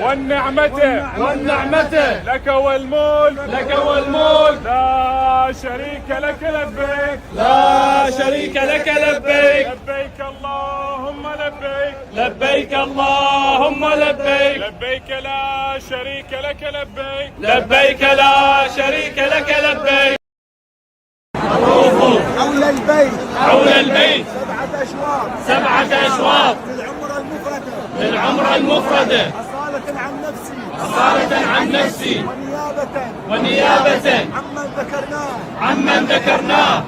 والنعمة لك والملك لا شريك لك لبيك لبيك اللهم لبيك لبيك لا شريك لك لبيك حول البيت سبعة أشواط للعمرة المفردة أصالة عن نفسي ونيابة عمن ذكرناه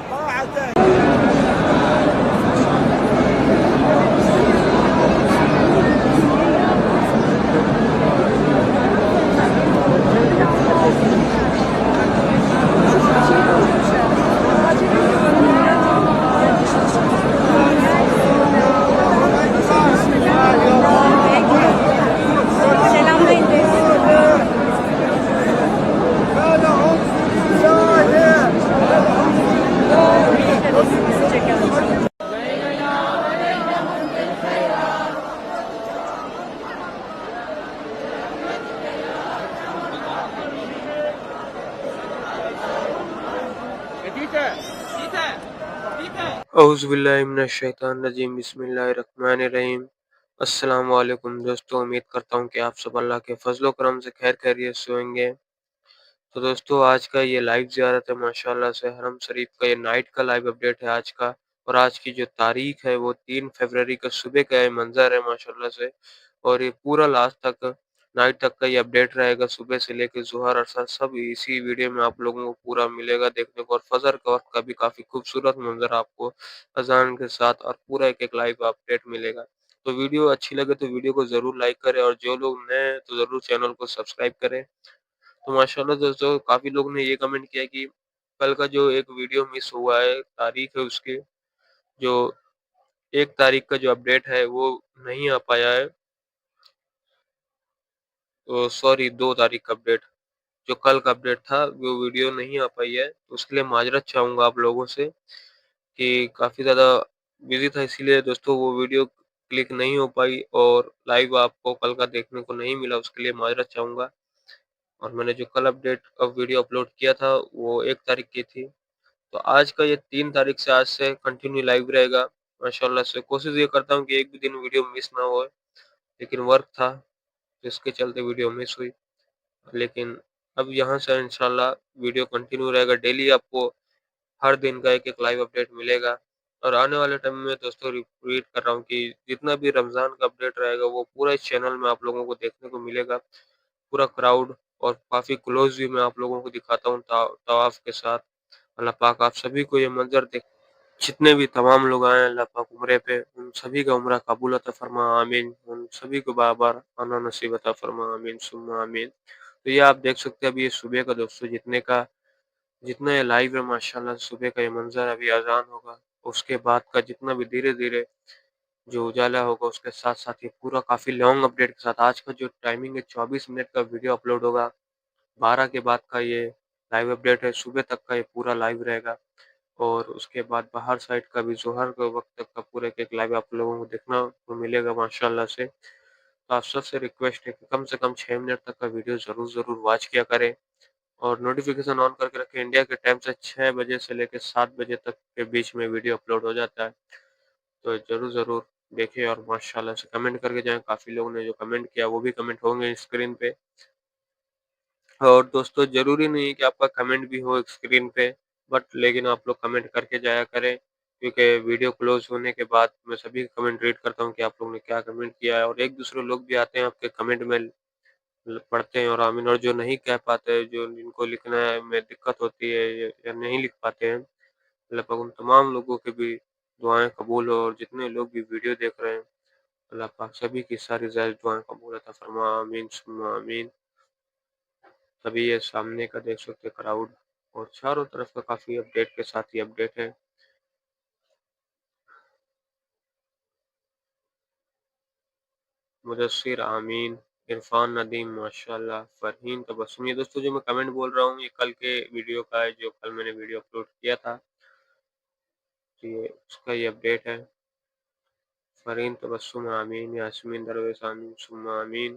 اعوذ باللہ من الشیطان الرجیم بسم اللہ الرحمن الرحیم۔ السلام علیکم دوستو، امید کرتا ہوں کہ آپ سب اللہ کے فضل و کرم سے خیر خیریت سے ہوں گے۔ تو دوستو آج کا یہ لائیو زیارت ہے ماشاءاللہ سے حرم شریف کا، یہ نائٹ کا لائیو اپڈیٹ ہے آج کا، اور آج کی جو تاریخ ہے وہ 3 فروری کا صبح کا یہ منظر ہے ماشاءاللہ سے، اور یہ پورا لاسٹ تک نائٹ تک کا یہ اپڈیٹ رہے گا، صبح سے لے کے ظہر عرصہ سب اسی ویڈیو میں آپ لوگوں کو پورا ملے گا دیکھنے کو، اور فجر کا وقت کا بھی کافی خوبصورت منظر آپ کو اذان کے ساتھ اور پورا ایک لائیو اپڈیٹ ملے گا۔ تو ویڈیو اچھی لگے تو ویڈیو کو ضرور لائک کریں، اور جو لوگ نئے ہیں تو ضرور چینل کو سبسکرائب کریں۔ تو ماشاءاللہ دوستو کافی لوگ نے یہ کمنٹ کیا کہ کل کا جو ایک ویڈیو مس ہوا ہے، تاریخ ہے اس کی، جو 1 تاریخ کا جو اپڈیٹ ہے وہ نہیں آ پایا ہے، تو سوری 2 تاریخ کا اپڈیٹ، جو کل کا اپڈیٹ تھا وہ ویڈیو نہیں آ پائی ہے، تو اس کے لیے معذرت چاہوں گا آپ لوگوں سے کہ کافی زیادہ بزی تھا، اسی لیے دوستو وہ ویڈیو کلک نہیں ہو پائی اور لائیو آپ کو کل کا دیکھنے کو نہیں ملا، اس کے لیے معذرت چاہوں گا۔ اور میں نے جو کل اپڈیٹ ویڈیو اپلوڈ کیا تھا وہ 1 تاریخ کی تھی، تو آج کا یہ 3 تاریخ سے آج سے کنٹینیو لائیو رہے گا ماشاءاللہ سے۔ کوشش یہ کرتا ہوں کہ ایک بھی دن ویڈیو مس نہ ہوئے، لیکن ورک تھا جس کے چلتے ویڈیو مس ہوئی، لیکن اب یہاں سے انشاءاللہ ویڈیو کنٹینیو رہے گا، ڈیلی آپ کو ہر دن کا ایک لائیو اپڈیٹ ملے گا۔ اور آنے والے ٹائم میں دوستوں ریپیٹ کر رہا ہوں کہ جتنا بھی رمضان کا اپڈیٹ رہے گا وہ پورا اس چینل میں آپ لوگوں کو دیکھنے کو ملے گا، پورا کراؤڈ، اور کافی کلوز بھی میں آپ لوگوں کو دکھاتا ہوں طواف کے ساتھ۔ اللہ پاک آپ سبھی کو یہ منظر دیکھ، جتنے بھی تمام لوگ آئے ہیں اللہ پاک عمرے پہ، ان سبھی کا عمرہ قبول عطا فرما آمین، ان سبھی کو بار بار آنا نصیب عطا فرما آمین ثم آمین۔ تو یہ آپ دیکھ سکتے ہیں ابھی یہ صبح کا دوستو جتنا یہ لائیو ہے ماشاءاللہ، صبح کا یہ منظر ابھی اذان ہوگا، اس کے بعد کا جتنا بھی دھیرے دھیرے جو اجالا ہوگا اس کے ساتھ ساتھ یہ پورا کافی لانگ اپڈیٹ کے ساتھ آج کا جو ٹائمنگ ہے 24 منٹ کا ویڈیو اپلوڈ ہوگا، 12 کے بعد کا یہ لائیو اپڈیٹ ہے، صبح تک کا یہ پورا لائیو رہے گا، اور اس کے بعد باہر سائٹ کا بھی ظہر کے وقت تک کا پورا ایک لائیو آپ لوگوں کو دیکھنا کو ملے گا ماشاءاللہ سے۔ تو آپ سب سے ریکویسٹ ہے کہ کم سے کم 6 منٹ تک کا ویڈیو ضرور واچ کیا کریں، اور نوٹیفیکیشن آن کر کے رکھیں۔ انڈیا کے ٹائم سے 6 بجے سے لے کے 7 بجے تک کے بیچ میں ویڈیو اپلوڈ ہو جاتا ہے، تو ضرور دیکھیں، اور ماشاءاللہ سے کمنٹ کر کے جائیں۔ کافی لوگوں نے جو کمنٹ کیا وہ بھی کمنٹ ہوں گے اسکرین پہ، اور دوستو ضروری نہیں کہ آپ کا کمنٹ بھی ہو اسکرین پہ، بٹ لیکن آپ لوگ کمنٹ کر کے جایا کریں، کیونکہ ویڈیو کلوز ہونے کے بعد میں سبھی کمنٹ ریڈ کرتا ہوں کہ آپ لوگوں نے کیا کمنٹ کیا ہے، اور ایک دوسرے لوگ بھی آتے ہیں آپ کے کمنٹ میں پڑھتے ہیں اور آمین، اور جو نہیں کہہ پاتے، جو جن کو لکھنا ہے میں دقت ہوتی ہے یا نہیں لکھ پاتے ہیں، اللہ پاک ان تمام لوگوں کے بھی دعائیں قبول ہو، اور جتنے لوگ بھی ویڈیو دیکھ رہے ہیں اللہ پاک سبھی کی ساری زائد دعائیں قبول عطا فرما آمین ثم آمین۔ ابھی یہ سامنے کا دیکھ سکتے کراؤڈ، اور چاروں طرف کا کافی اپڈیٹ کے ساتھ ہی اپڈیٹ ہے۔ مدثر آمین، عرفان ندیم ماشاءاللہ، فرحین تبسم، یہ دوستو جو میں کمنٹ بول رہا ہوں یہ کل کے ویڈیو کا ہے، جو کل میں نے ویڈیو اپلوڈ کیا تھا، یہ اس کا یہ اپڈیٹ ہے۔ فرحین تبسم آمین، یاسمین درویش آمین ثم آمین،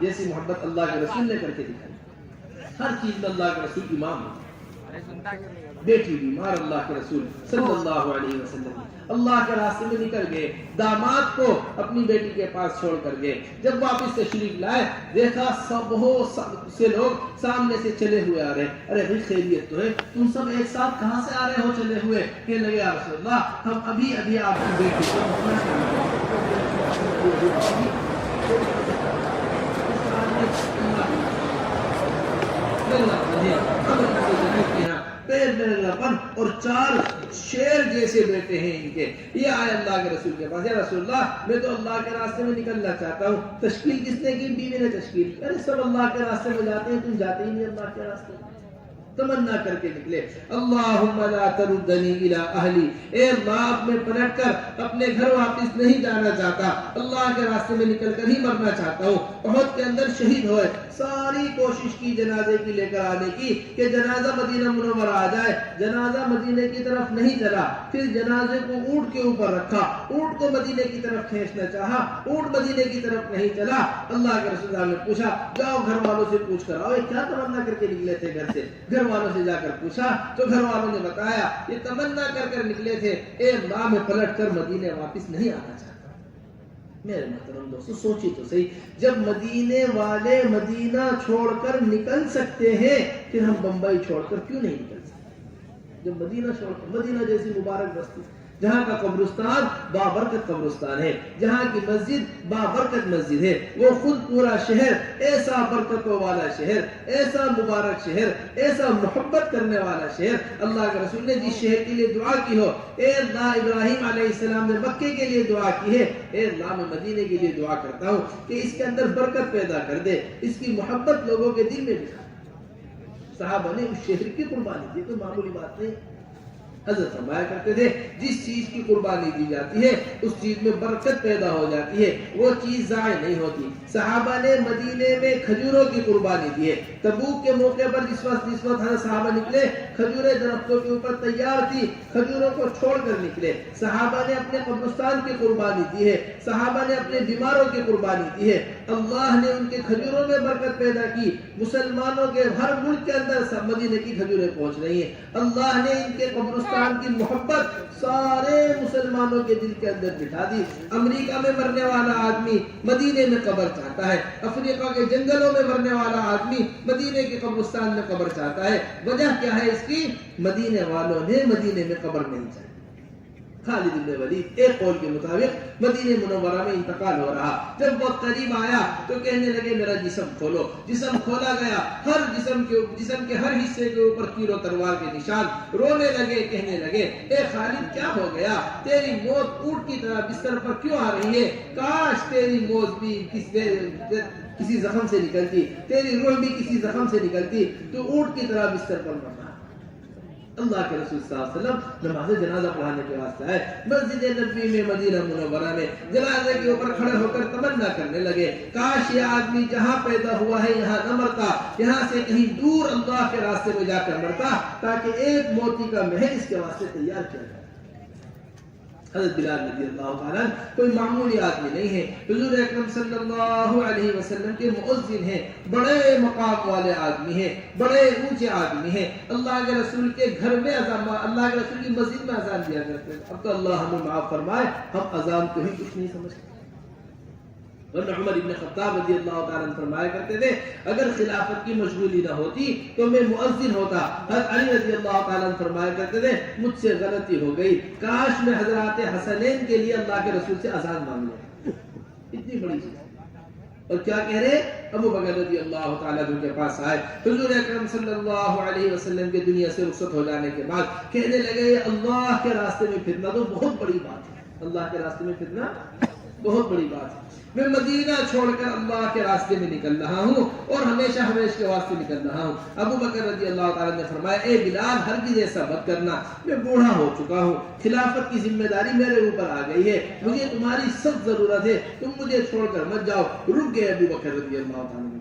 جیسی محبت اللہ کے رسول نے کر کے دکھائی. ہر چیز میں اللہ کے رسول کی ماں ہے. بیٹی بیمار اللہ کے رسول صلی اللہ علیہ وسلم اللہ کے راستے میں نکل گئے. داماد کو اپنی بیٹی کے پاس چھوڑ کر گئے. جب واپس تشریف لائے دیکھا بہت سے لوگ سامنے سے چلے ہوئے آ رہے. ارے بھائی خیریت تو ہے؟ تم سب ایک ساتھ کہاں سے آ رہے ہو چلے ہوئے؟ کہنے لگے یا رسول اللہ ہم ابھی ابھی آپ کی بیٹی کو اور 4 شیر جیسے بیٹے ہیں ان کے. یہ آئے اللہ کے رسول کے پاس. یا رسول اللہ میں تو اللہ کے راستے میں نکلنا چاہتا ہوں. تشکیل کس نے کی؟ بیوی نے تشکیل کی. ارے سب اللہ کے راستے میں جاتے ہیں تم جاتے ہی نہیں اللہ کے راستے میں. تمنا کر کے نکلے اللہم لا تردنی الی اہلی. اے اللہ اب میں پلٹ کر اپنے گھر واپس نہیں جانا چاہتا. اللہ کے راستے میں نکل کر ہی مرنا چاہتا ہوں. احد کے اندر شہید ہوئے. ساری کوشش کی جنازے کی لے کر آنے کی کہ جنازہ مدینہ منورہ آ جائے. جنازہ مدینے کی طرف نہیں چلا. پھر جنازے کو اونٹ کے اوپر رکھا. اونٹ کو مدینے کی طرف کھینچنا چاہا. اونٹ مدینے کی طرف نہیں چلا. اللہ کے رسول نے پوچھا جاؤ گھر والوں سے پوچھ کر آؤ کیا تمنا کر کے نکلے تھے گھر سے. گھر والوں سے جا کر پوچھا تو گھر والوں نے بتایا یہ تمنا کر نکلے تھے اے اللہ میں پلٹ کر مدینے واپس نہیں آنا چاہتا. میرے محترم دوستو سوچی تو صحیح جب مدینے والے مدینہ چھوڑ کر نکل سکتے ہیں پھر ہم بمبئی چھوڑ کر کیوں نہیں نکل سکتے؟ جب مدینہ چھوڑ کر مدینہ جیسی مبارک بستی جہاں کا قبرستان بابرکت قبرستان ہے جہاں کی مسجد بابرکت مسجد ہے وہ خود پورا شہر ایسا برکتوں والا شہر ایسا مبارک شہر ایسا محبت کرنے والا شہر. اللہ کے رسول نے جس شہر کے لیے دعا کی ہو اے اللہ ابراہیم علیہ السلام نے مکے کے لیے دعا کی ہے اے اللہ میں مدینے کے لیے دعا کرتا ہوں کہ اس کے اندر برکت پیدا کر دے اس کی محبت لوگوں کے دل میں بٹھا. صحابہ نے اس شہر کی قربانی دی تو معمولی بات نہیں. حضرت فرمایا کرتے تھے جس چیز کی قربانی دی جاتی ہے اس چیز میں برکت پیدا ہو جاتی ہے وہ چیز ضائع نہیں ہوتی. صحابہ نے مدینے میں کھجوروں کی قربانی دی ہے. تبوک کے موقع پر جس وقت حضرت صحابہ نکلے کھجوریں درختوں کے اوپر تیار تھی کھجوروں کو چھوڑ کر نکلے. صحابہ نے اپنے قبرستان کی قربانی دی ہے. صحابہ نے اپنے بیماروں کی قربانی دی ہے. اللہ نے ان کے کھجوروں میں برکت پیدا کی. مسلمانوں کے ہر ملک کے اندر مدینے کی کھجوریں پہنچ رہی ہیں. اللہ نے ان کے قبرستان کی محبت سارے مسلمانوں کے دل کے اندر بٹھا دی. امریکہ میں مرنے والا آدمی مدینے میں قبر چاہتا ہے. افریقہ کے جنگلوں میں مرنے والا آدمی مدینے کے قبرستان میں قبر چاہتا ہے. وجہ کیا ہے اس کی؟ مدینے والوں نے مدینے میں قبر نہیں چاہی. خالد بن ولید ایک قول کے مطابق مدینہ منورہ میں انتقال ہو رہا. جب وقت قریب آیا تو کہنے لگے میرا جسم کھولو. جسم کھولا گیا. ہر جسم کے ہر حصے کے اوپر تیر و تلوار کے نشان. رونے لگے کہنے لگے اے خالد کیا ہو گیا؟ تیری موت اونٹ کی طرح بستر پر کیوں آ رہی ہے؟ کاش تیری موت بھی کسی زخم سے نکلتی تیری روح بھی کسی زخم سے نکلتی تو اونٹ کی طرح بستر پر مرنا. اللہ کے رسول صلی اللہ علیہ وسلم نماز جنازہ پڑھانے کے واسطے آئے. مسجد نبوی میں مدینہ منورہ میں جنازے کے اوپر کھڑے ہو کر تمنا کرنے لگے کاش یہ آدمی جہاں پیدا ہوا ہے یہاں نہ مرتا یہاں سے کہیں دور اللہ کے راستے میں جا کر مرتا تاکہ ایک موتی کا محل اس کے واسطے تیار کیا جائے. حضرت بلال رضی اللہ تعالیٰ کوئی معمولی آدمی نہیں ہے. حضور اکرم صلی اللہ علیہ وسلم کے مؤذن ہیں. بڑے مقام والے آدمی ہیں. بڑے اونچے آدمی ہیں. اللہ کے رسول کے گھر میں اذان اللہ کے رسول کی مسجد میں اذان دیا کرتے ہیں. اب تو اللہ ہمیں معاف فرمائے ہم اذان کو ہی کچھ نہیں سمجھتے. ورنہ عمر ابن خطاب رضی اللہ تعالیٰ عنہ فرمایا کرتے تھے اگر خلافت کی مشغولی نہ ہوتی تو میں مؤذن ہوتا. حضرت علی رضی اللہ تعالیٰ عنہ فرمایا کرتے تھے مجھ سے غلطی ہو گئی کاش میں حضرات حسنین کے لیے اللہ کے رسول سے اذان مانگ لوں. اتنی بڑی چیز. اور کیا کہہ رہے؟ ابو بکر رضی اللہ تعالیٰ عنہ کے پاس آئے حضور اکرم صلی اللہ علیہ وسلم کے دنیا سے رخصت ہو جانے کے بعد کہنے لگے اللہ کے راستے میں پھرنا تو بہت بڑی بات ہے. اللہ کے راستے میں پھرنا بہت بڑی بات ہے. میں مدینہ چھوڑ کر اللہ کے راستے میں نکل رہا ہوں اور ہمیشہ ہمیشہ کے واسطے نکل رہا ہوں. ابو بکر رضی اللہ تعالیٰ نے فرمایا اے بلال ہرگز ایسا مت کرنا. میں بوڑھا ہو چکا ہوں. خلافت کی ذمہ داری میرے اوپر آ گئی ہے. مجھے تمہاری سخت ضرورت ہے. تم مجھے چھوڑ کر مت جاؤ. رک گئے ابو بکر رضی اللہ تعالیٰ نے.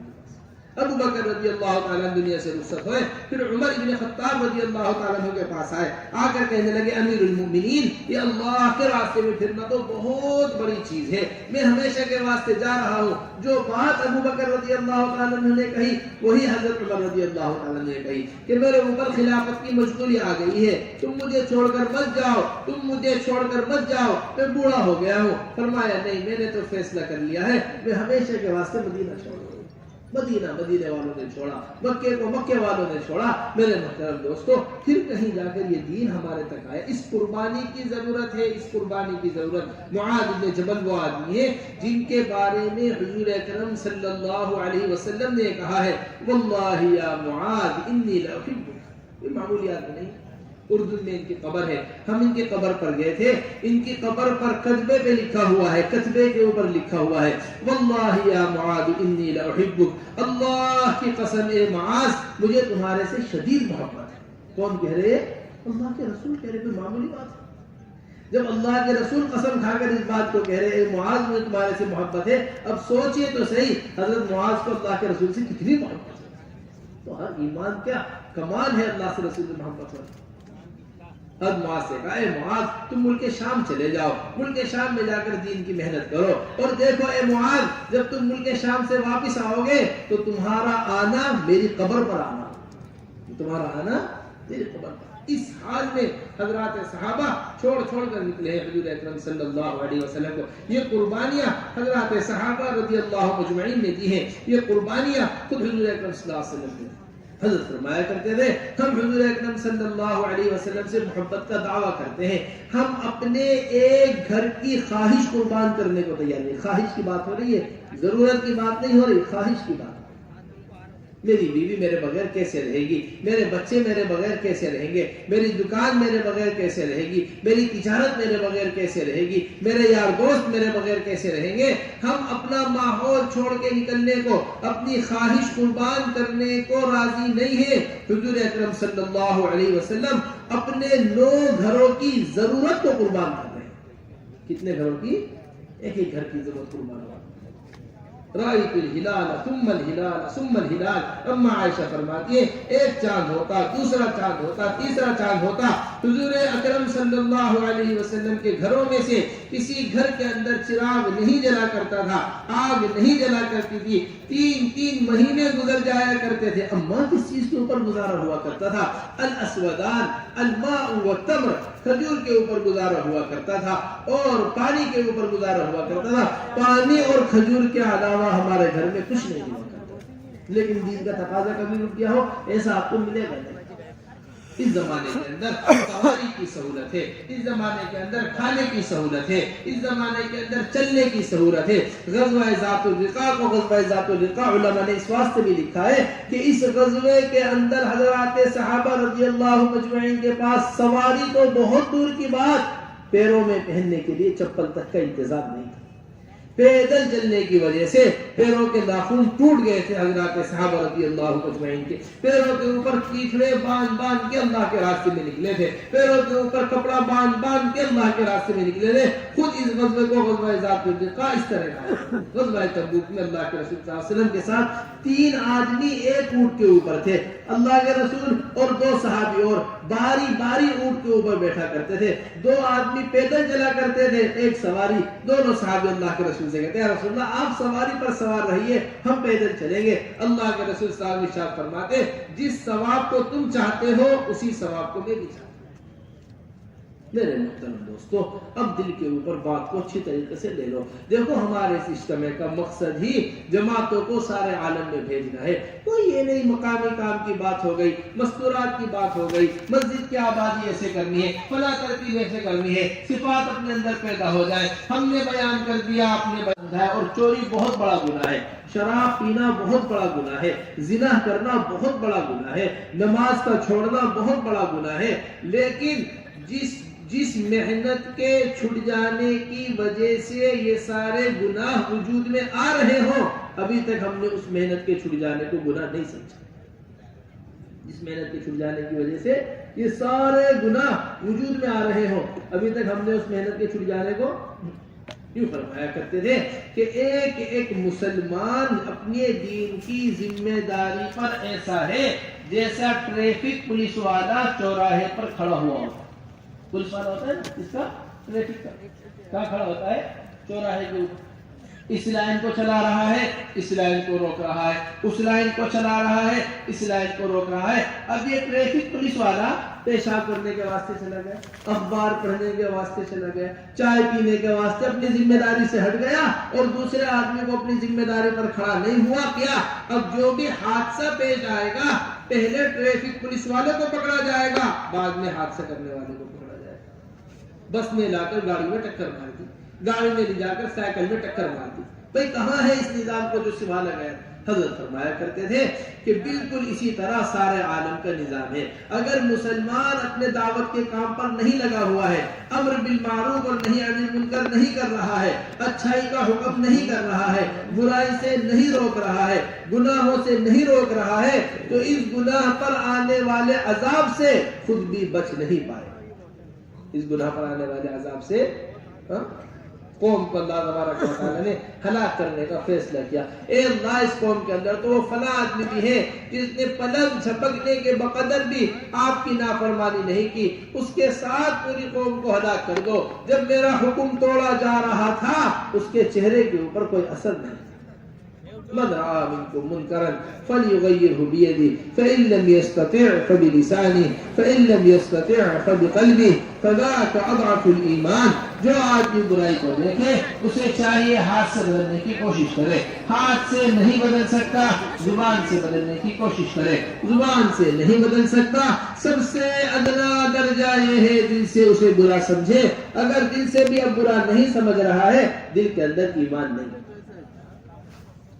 ابو بکر رضی اللہ تعالیٰ دنیا سے رخصت ہوئے، پھر عمر ابن خطاب رضی اللہ تعالیٰ کے پاس آئے، آ کر کہنے لگے امیر المؤمنین یہ اللہ کے راستے میں پھرنا تو بہت بڑی چیز ہے، میں ہمیشہ کے واسطے جا رہا ہوں، جو بات ابو بکر رضی اللہ تعالیٰ نے کہی وہی حضرت عمر رضی اللہ تعالیٰ نے کہی کہ میرے اوپر خلافت کی مشغولی آ گئی ہے، تم مجھے چھوڑ کر مت جاؤ، تم مجھے چھوڑ کر مت جاؤ، میں بوڑھا ہو گیا ہوں۔ فرمایا نہیں، میں نے تو فیصلہ کر لیا ہے، میں ہمیشہ کے واسطے مدینہ چھوڑوں گا۔ مدینے والوں نے چھوڑا، مکے کو مکے والوں نے چھوڑا۔ میرے محترم دوستو، پھر کہیں جا کر یہ دین ہمارے تک آیا، اس قربانی کی ضرورت ہے، اس قربانی کی ضرورت۔ معاذ بن جبل وہ آدمی ہے جن کے بارے میں حضور اکرم صلی اللہ علیہ وسلم نے کہا ہے واللہ یا معاذ انی لاحبک۔ یہ معمولی آدمی نہیں، اردو میں ان کی قبر ہے، ہم ان کی قبر پر گئے تھے، ان کی قبر پر کتبے پہ لکھا ہوا ہے، کتبے کے اوپر لکھا ہوا ہے واللہ یا معاذ انی لاحبک، اللہ کی قسم اے معاذ مجھے تمہارے سے شدید محبت ہے۔ کون کہہ رہے؟ اللہ کے رسول کہہ رہے، کوئی معمولی بات ہے؟ جب اللہ کے رسول قسم کھا کر اس بات کو کہہ رہے اے معاذ مجھے تمہارے سے محبت ہے، اب سوچئے تو صحیح حضرت معاذ کو اللہ کے رسول سے کتنی محبت ہے۔ تو ہر ایمان کیا کمال ہے اللہ سے رسول سے محبت ہے۔ حضرت معاذ سے کہا اے معاذ تم ملک شام چلے جاؤ، ملک شام میں جا کر دین کی محنت کرو، اور دیکھو اے معاذ جب تم ملک شام سے واپس آؤ گے تو تمہارا آنا میری قبر پر آنا، تمہارا آنا میری قبر پر۔ اس حال میں حضرات صحابہ چھوڑ کر نکلے ہیں حضور اکرم صلی اللہ علیہ وسلم کو۔ یہ قربانیاں حضرات صحابہ رضی اللہ مجمعین نے دی ہیں، یہ قربانیاں خود حضور اکرم صلی اللہ علیہ وسلم نے۔ حضرت فرمایا کرتے تھے ہم حضور اکرم صلی اللہ علیہ وسلم سے محبت کا دعویٰ کرتے ہیں، ہم اپنے ایک گھر کی خواہش قربان کرنے کو تیار ہیں۔ خواہش کی بات ہو رہی ہے، ضرورت کی بات نہیں ہو رہی، خواہش کی بات۔ میری بیوی میرے بغیر کیسے رہے گی، میرے بچے میرے بغیر کیسے رہیں گے، میری دکان میرے بغیر کیسے رہے گی، میری تجارت میرے بغیر کیسے رہے گی، میرے یار دوست میرے بغیر کیسے رہیں گے۔ ہم اپنا ماحول چھوڑ کے نکلنے کو، اپنی خواہش قربان کرنے کو راضی نہیں ہیں۔ حضور اکرم صلی اللہ علیہ وسلم اپنے 9 گھروں کی ضرورت کو قربان کر رہے ہیں۔ کتنے گھروں کی؟ ایک گھر کی ضرورت قربان ہوا۔ رأیت الہلال ثم الہلال ثم الہلال، اما عائشہ فرماتی ہے ایک چاند ہوتا، دوسرا چاند ہوتا، تیسرا چاند ہوتا۔ حضور اکرم صلی اللہ علیہ وسلم کے گھروں میں سے کسی گھر کے اندر چراغ نہیں جلا کرتا تھا، آگ نہیں جلا کرتی تھی، 3 مہینے گزر جایا کرتے تھے۔ اما کس چیز کے اوپر گزارا ہوا کرتا تھا؟ الاسودان الماء والتمر، کھجور کے اوپر گزارا ہوا کرتا تھا، اور پانی کے اوپر گزارا ہوا کرتا تھا۔ پانی اور کھجور کے علاوہ ہمارے گھر میں کچھ نہیں ہوا کرتا، لیکن دین کا تقاضا کبھی رک گیا ہو ایسا آپ کو ملے گا نہیں۔ اس زمانے کے اندر سواری کی سہولت ہے، اس زمانے کے اندر کھانے کی سہولت ہے، اس زمانے کے اندر چلنے کی سہولت ہے۔ غزوہ ذات الرقاع کو غزوہ ذات الرقاع علماء نے اس واسطے بھی لکھا ہے کہ اس غزوے کے اندر حضرات صحابہ رضی اللہ مجمعین کے پاس سواری تو بہت دور کی بات، پیروں میں پہننے کے لیے چپل تک کا انتظام نہیں تھا۔ پیدل چلنے کی وجہ سے پیروں کے ناخن ٹوٹ گئے تھے حضرات صحابہ رضی اللہ مجمعین کے۔ پیروں کے اوپر کیچڑے باندھ کے اللہ کے راستے میں نکلے تھے، پیروں کے اوپر کپڑا باندھ کے اللہ کے راستے میں نکلے تھے۔ خود اس غزوے کو غزوہ ذات الرقاع اس طرح کا غزوہ تبوک میں اللہ کے رسول صلی اللہ علیہ وسلم کے ساتھ 3 آدمی ایک اونٹ کے اوپر تھے، اللہ کے رسول اور 2 صحابی، اور باری اونٹ کے اوپر بیٹھا کرتے تھے۔ 2 آدمی پیدل چلا کرتے تھے، ایک سواری، دونوں صحابی اللہ کے رسول سے کہتے ہیں رسول اللہ آپ سواری پر سوار رہیے، ہم پیدل چلیں گے۔ اللہ کے رسول صلی اللہ علیہ وسلم ارشاد فرماتے جس ثواب کو تم چاہتے ہو اسی ثواب کو میں بھی چاہتا ہوں۔ میرے محترم دوستو، اب دل کے اوپر بات کو اچھی طریقے سے لے لو۔ دیکھو ہمارے اس اجتماع کا مقصد ہی جماعتوں کو سارے عالم میں بھیجنا ہے۔ کوئی یہ نہیں مقامی کام کی بات ہو گئی، مستورات کی بات ہو گئی، مسجد کی آبادی ایسے کرنی ہے، فلاں ترتیب ایسے کرنی ہے، صفات اپنے اندر پیدا ہو جائے، ہم نے بیان کر دیا، آپ نے بیان ہے۔ اور چوری بہت بڑا گناہ ہے، شراب پینا بہت بڑا گناہ ہے، زنا کرنا بہت بڑا گناہ ہے، نماز کا چھوڑنا بہت بڑا گناہ ہے۔ لیکن جس محنت کے چھٹ جانے کی وجہ سے یہ سارے گناہ وجود میں آ رہے ہوں، ابھی تک ہم نے اس محنت کے چھٹ جانے کو گناہ نہیں سمجھا۔ جس محنت کے چھٹ جانے کی وجہ سے یہ سارے گناہ وجود میں آ رہے ہوں، ابھی تک ہم نے اس محنت کے چھٹ جانے کو یوں فرمایا کرتے تھے کہ ایک ایک مسلمان اپنے دین کی ذمہ داری پر ایسا ہے جیسا ٹریفک پولیس والا چوراہے پر کھڑا ہوا ہوتا ہے. پولیس والا ہوتا ہے نا اس کا ٹریفک کا کہاں کھڑا ہوتا ہے؟ چوراہے کے اوپر. اس لائن کو چلا رہا ہے، اس لائن کو روک رہا ہے، اس لائن کو چلا رہا ہے، اس لائن کو روک رہا ہے. اب یہ ٹریفک پولیس والا پیشاب کرنے کے واسطے چلا گیا، اخبار پڑھنے کے واسطے چلا گیا، چائے پینے کے واسطے اپنی ذمہ داری سے ہٹ گیا اور دوسرے آدمی کو اپنی ذمہ داری پر کھڑا نہیں ہوا. کیا اب جو بھی حادثہ پیش آئے گا پہلے ٹریفک پولیس والے کو پکڑا جائے گا، بعد میں حادثہ کرنے والے کو پکڑا جائے گا. بس میں لا کر گاڑی میں ٹکر مار دی، گاڑی میں لے جا کر سائیکل میں ٹکر مار دی. بھئی کہاں ہے اس نظام کو جو سنبھالا گیا؟ حضرت فرمایا کرتے تھے کہ بالکل اسی طرح سارے عالم کا نظام ہے. اگر مسلمان اپنے دعوت کے کام پر نہیں لگا ہوا ہے، امر بالمعروف اور نہی عن المنکر نہیں کر رہا ہے، اچھائی کا حکم نہیں کر رہا ہے، برائی سے نہیں روک رہا ہے، گناہوں سے نہیں روک رہا ہے، تو اس گناہ پر آنے والے عذاب سے خود بھی بچ نہیں پائے. اس گناہ پر آنے والے عذاب سے قوم کو اللہ تبارک و تعالیٰ نے ہلاک کرنے کا فیصلہ کیا. اے اللہ اس قوم کے اندر تو وہ فلاں آدمی بھی ہے جس نے پلنگ جھپکنے کے بقدر بھی آپ کی نافرمانی نہیں کی، اس کے ساتھ پوری قوم کو ہلاک کر دو. جب میرا حکم توڑا جا رہا تھا اس کے چہرے کے اوپر کوئی اثر نہیں. من رأى منكم منكرا فليغيره بيده فإن لم يستطع فبلسانه فإن لم يستطع فبقلبه فذاك أضعف الإيمان. جو آدمی برائی کو دیکھے اسے چاہیے ہاتھ سے بدلنے کی کوشش کرے، ہاتھ سے نہیں بدل سکتا زبان سے بدلنے کی کوشش کرے، زبان سے نہیں بدل سکتا سب سے ادنا درجہ یہ ہے دل سے اسے برا سمجھے. اگر دل سے بھی اب برا نہیں سمجھ رہا ہے دل کے اندر ایمان نہیں.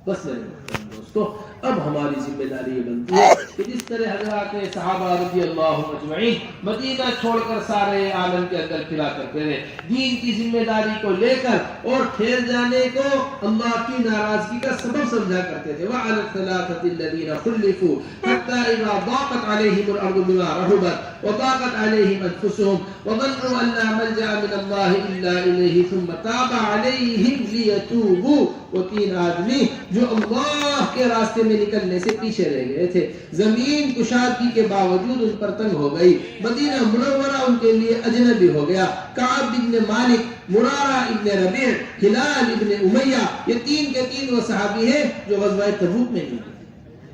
بس میرے دوستو اب ہماری ذمہ داری یہ بنتی ہے کہ جس طرح حضرات صحابہ رضی اللہ اجمعین مدینہ چھوڑ کر سارے عالم کے اندر پھرا کرتے رہے، دین کی ذمہ داری کو لے کر اور ٹھہر جانے کو اللہ کی ناراضگی کا سبب سمجھا کرتے تھے. وعلى الثلاثة الذين خلفوا حتى إذا ضاقت عليهم الأرض بما رحبت وضاقت عليهم أنفسهم وظنوا أن لا ملجأ من الله إلا إليه ثم تاب عليهم ليتوبوا. وہ تین آدمی جو اللہ کے راستے میں نکلنے سے پیچھے رہ گئے تھے، زمین کشادگی کے باوجود ان پر تنگ ہو گئی، مدینہ منورہ ان کے لیے اجنبی ہو گیا. کعب بن مالک، مرارہ ابن ربیع، ہلال ابن امیہ، یہ تین کے تین وہ صحابی ہیں جو غزوہ تبوک میں نہیں گئے.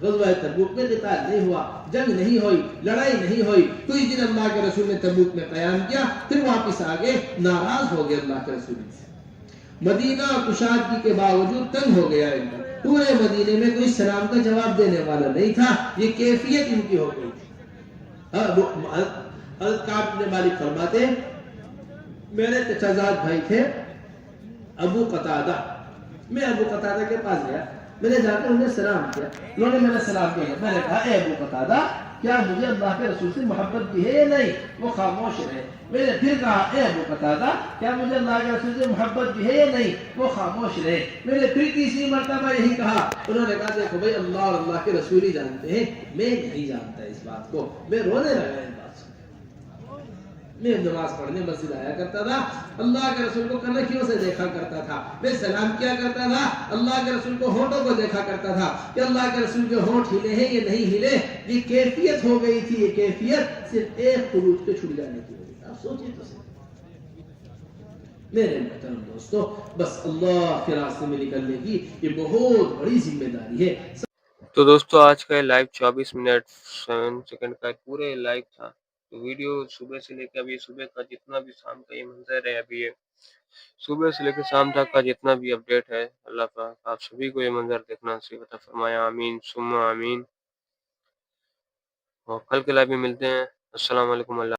غزوہ تبوک میں قتال نہیں ہوا، جنگ نہیں ہوئی، لڑائی نہیں ہوئی. کچھ دن اللہ کے رسول نے تبوک میں قیام کیا، پھر واپس آگے ناراض ہو گئے اللہ کے رسول سے. مدینہ کشادگی کے باوجود تنگ ہو گیا. پورے مدینے میں کوئی سلام کا جواب دینے والا نہیں تھا. یہ کیفیت ان کی ہو گئی تھی. حضرت کعب بن مالک فرماتے میرے چچازاد بھائی تھے ابو قتادہ. میں ابو قتادہ کے پاس گیا، میں نے جا کر انہیں سلام کیا. انہوں نے میرا سلام کیا. میں نے کہا اے ابو قتادہ کیا مجھے اللہ کے رسول سے محبت بھی ہے یا نہیں؟ وہ خاموش رہے. میں نے پھر کہا اے ابو قتادہ کیا مجھے اللہ کے رسول سے محبت بھی ہے یا نہیں؟ وہ خاموش رہے. میں نے پھر تیسری مرتبہ یہی کہا. انہوں نے کہا دیکھو بھائی اللہ اور اللہ کے رسول ہی جانتے ہیں، میں نہیں جانتا اس بات کو. میں رونے لگا اس بات سے. میں نماز پڑھنے مسجد آیا کرتا تھا، اللہ کے رسول کو کنکھیوں سے دیکھا کرتا تھا، میں سلام کیا کرتا تھا، اللہ کے رسول کو ہونٹوں کو دیکھا کرتا تھا کہ اللہ کے رسول کے ہونٹ ہلے ہیں یا نہیں ہلے. یہ کیفیت ہو گئی تھی. یہ کیفیت صرف ایک خروج کے چھٹ جانے کی وجہ سے. آپ سوچیں تو میرے محترم دوستو، بس اللہ کے راستے میں نکلنے کی یہ بہت بڑی ذمہ داری ہے. تو دوستو آج کا لائیو 24 منٹ 7 سیکنڈ کا پورے لائیو تھا. تو ویڈیو صبح سے لے کے ابھی صبح کا جتنا بھی شام کا یہ منظر ہے، ابھی یہ صبح سے لے کے شام تک کا جتنا بھی اپڈیٹ ہے، اللہ پاک آپ سبھی کو یہ منظر دیکھنا نصیب عطا فرمایا. آمین ثم آمین. اور کل کے لائیو میں ملتے ہیں. السلام علیکم. اللہ